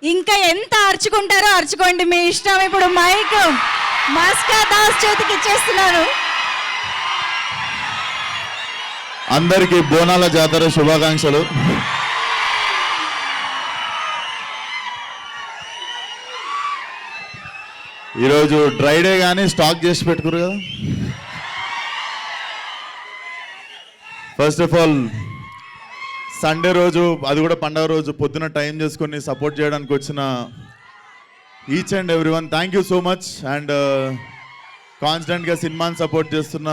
ఇంకా ఎంత అరుచుకుంటారో అరుచుకోండి, మీ ఇష్టం. ఇప్పుడు మైక్ మాస్కా దాస్ చేతికి ఇచ్చేస్తున్నాను. అందరికీ బోనాల జాతర శుభాకాంక్షలు. ఈరోజు డ్రై డే కానీ స్టాక్ చేసి పెట్టుకురు కదా. ఫస్ట్ ఆఫ్ ఆల్ సండే రోజు, అది కూడా పండగ రోజు పొద్దున టైం చేసుకొని సపోర్ట్ చేయడానికి వచ్చిన each and every one thank you so much. And కాన్స్టెంట్గా సినిమాని సపోర్ట్ చేస్తున్న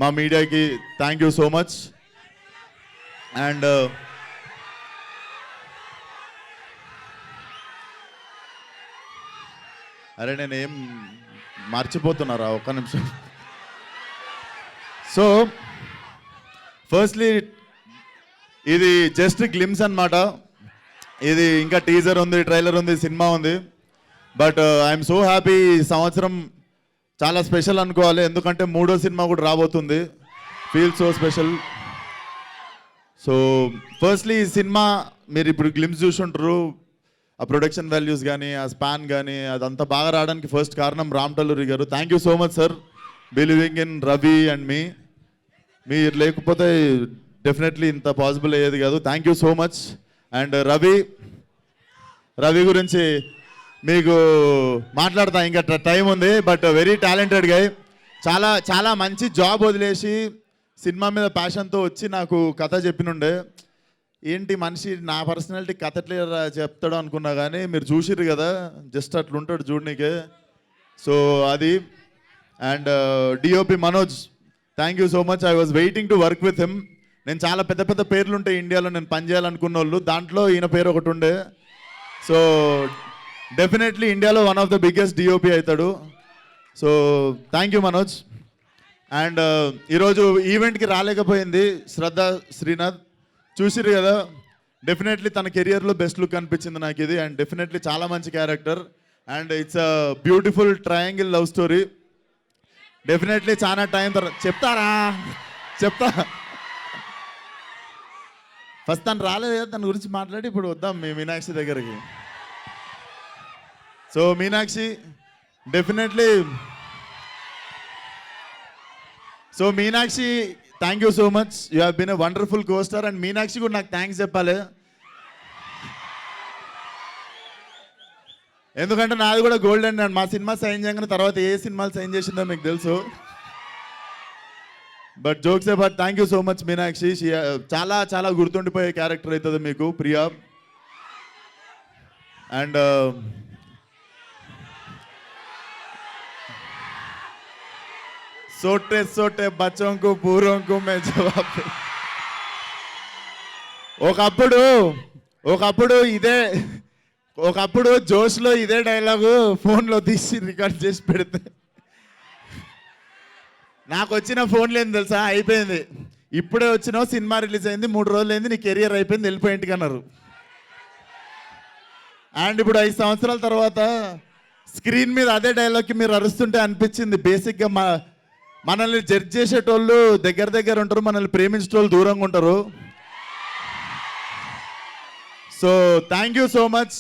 మా మీడియాకి thank you so much. And అరే నేనేం మర్చిపోతున్నారా, ఒక్క నిమిషం. సో ఫస్ట్లీ ఇది జస్ట్ గ్లిమ్స్ అన్నమాట. ఇది ఇంకా టీజర్ ఉంది, ట్రైలర్ ఉంది, సినిమా ఉంది. But I'm so happy. ఈ సంవత్సరం చాలా స్పెషల్ అనుకోవాలి, ఎందుకంటే 3వ సినిమా కూడా రాబోతుంది. Feel so special. So firstly ఈ సినిమా మీరు ఇప్పుడు గ్లిమ్స్ చూసుంటారు. ఆ ప్రొడక్షన్ వాల్యూస్ కానీ, ఆ స్పాన్ కానీ, అదంతా బాగా రావడానికి ఫస్ట్ కారణం Ram Talluri garu. Thank you so much sir, believing in Ravi and me. మీరు లేకపోతే డెఫినెట్లీ ఇంత పాసిబుల్ అయ్యేది కాదు. Thank you so much. And Ravi గురించి మీకు మాట్లాడతా, ఇంకా టైం ఉంది. But very talented guy. చాలా చాలా మంచి జాబ్ వదిలేసి సినిమా మీద ప్యాషన్తో వచ్చి నాకు కథ చెప్పినుండే. ఏంటి మనిషి నా పర్సనాలిటీ కథ ఎట్లా చెప్తాడు అనుకున్నా, కానీ మీరు చూసిర్రు కదా, జస్ట్ అట్లుంటాడు చూడనీకే. సో అది. And DOP Manoj, thank you so much. I was waiting to work with him. నేను చాలా పెద్ద పెద్ద పేర్లు ఉంటాయి ఇండియాలో నేను పనిచేయాలనుకున్న వాళ్ళు, దాంట్లో ఈయన పేరు ఒకటి ఉండే. సో డెఫినెట్లీ ఇండియాలో one of the biggest DOP అవుతాడు. So thank you Manoj. And ఈరోజు ఈవెంట్కి రాలేకపోయింది శ్రద్ధ శ్రీనాథ్, చూసిరు కదా. డెఫినెట్లీ తన కెరియర్లో బెస్ట్ లుక్ అనిపించింది నాకు ఇది. అండ్ డెఫినెట్లీ చాలా మంచి character. And it's a beautiful triangle love story. Definitely చాలా టైం తర్వాత చెప్తా. ఫస్ట్ తను రాలేదు కదా, తన గురించి మాట్లాడి ఇప్పుడు వద్దాం మీ మీనాక్షి దగ్గరికి. So Meenakshi definitely, so Meenakshi thank you so much. You have been a wonderful co-star. And Meenakshi కూడా నాకు థ్యాంక్స్ చెప్పాలి, ఎందుకంటే నాది కూడా గోల్డెన్. అండ్ మా సినిమా సైన్ చేయగానే తర్వాత ఏ సినిమాలు సైన్ చేసిందో మీకు తెలుసు. But jokes but thank you so much Meenakshi. చాలా చాలా గుర్తుండిపోయే క్యారెక్టర్ అవుతుంది మీకు ప్రియా. అండ్ సోటే సోటే బచ్చోంకు పూర్వంకు మే జవాబ్. ఒకప్పుడు జోష్లో ఇదే డైలాగు ఫోన్లో తీసి రికార్డ్ చేసి పెడితే నాకు వచ్చిన ఫోన్లు ఏంది తెలుసా, అయిపోయింది. ఇప్పుడే వచ్చినావు, సినిమా రిలీజ్ అయింది, 3 రోజులు అయింది, నీ కెరియర్ అయిపోయింది, వెళ్ళిపోయి ఇంటికి అన్నారు. అండ్ ఇప్పుడు 5 సంవత్సరాల తర్వాత స్క్రీన్ మీద అదే డైలాగ్కి మీరు అరుస్తుంటే అనిపించింది, బేసిక్గా మనల్ని జడ్జ్ చేసేటోళ్ళు దగ్గర ఉంటారు, మనల్ని ప్రేమించేటోళ్ళు దూరంగా ఉంటారు. So thank you so much.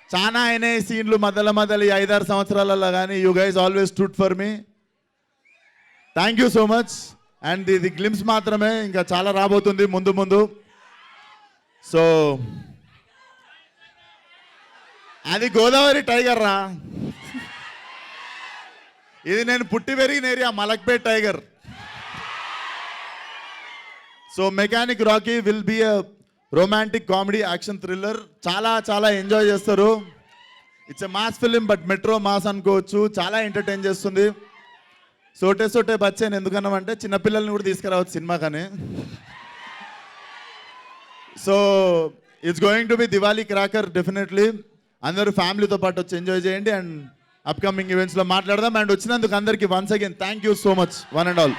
చాలా అయినాయి సీన్లు మధ్యలో ఈ 5-6 సంవత్సరాలలో, కానీ you guys always stood for me. Thank you so much. And ఇది గ్లిమ్స్ మాత్రమే, ఇంకా చాలా రాబోతుంది ముందు. సో అది గోదావరి టైగర్ రా, ఇది నేను పుట్టి పెరిగిన area Malakpet tiger. So mechanic Rocky will be a romantic comedy action thriller. చాలా చాలా ఎంజాయ్ చేస్తారు. It's a mass film, but metro mass అనుకోవచ్చు. చాలా ఎంటర్టైన్ చేస్తుంది. సోటే బచ్చాను ఎందుకన్నామంటే చిన్నపిల్లల్ని కూడా తీసుకురావచ్చు సినిమా కానీ. So it's going to be Diwali cracker. Definitely అందరూ ఫ్యామిలీతో పాటు వచ్చి ఎంజాయ్ చేయండి. అండ్ అప్కమింగ్ ఈవెంట్స్లో మాట్లాడదాం. అండ్ వచ్చినందుకు అందరికీ once again thank you so much, one and all.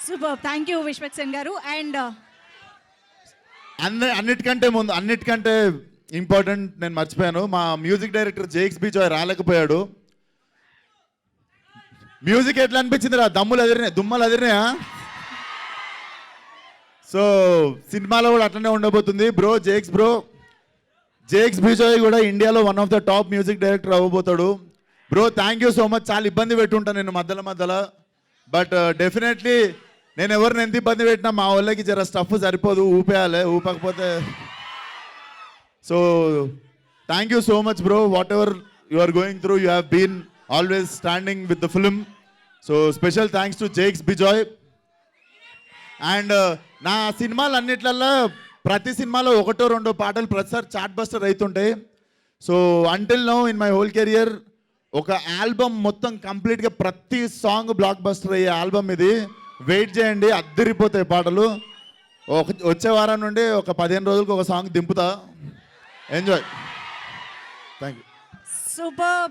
Super, thank you Vishwak garu. And అన్నిటికంటే ఇంపార్టెంట్ నేను మర్చిపోయాను, మా music director Jakes Bejoy రాలేకపోయాడు. మ్యూజిక్ ఎట్లా అనిపించింది రా, దుమ్మలు అదిరినాయా? సో సినిమాలో కూడా అట్లనే ఉండబోతుంది బ్రో. జేక్స్ బ్రో జేక్స్ బిజాయ్ కూడా ఇండియాలో one of the top music director అవ్వబోతాడు. Bro thank you so much. చాలా ఇబ్బంది పెట్టుంటాను నేను మధ్యలో బట్ డెఫినెట్లీ నేను ఎవరిని ఎంత ఇబ్బంది పెట్టినా మా వాళ్ళకి జర స్టఫ్ సరిపోదు, ఊపేయాలి. ఊపకపోతే so thank you so much bro. Whatever you are going through, you have been always standing with the film. So special thanks to Jakes Bejoy. And నా సినిమాలు అన్నిట్లల్లో ప్రతి సినిమాలో ఒకటో రెండో పాటలు ప్రతిసారి చార్ట్ బస్టర్ అవుతుంటాయి. So until now in my whole career ఒక ఆల్బమ్ మొత్తం కంప్లీట్గా ప్రతి సాంగ్ బ్లాక్ బస్టర్ అయ్యే ఆల్బమ్ ఇది. వెయిట్ చేయండి, అద్దరిపోతాయి పాటలు. వచ్చే వారం నుండి ఒక 15 రోజులకు ఒక సాంగ్ దింపుతా. ఎంజాయ్. Thank you. సూపర్.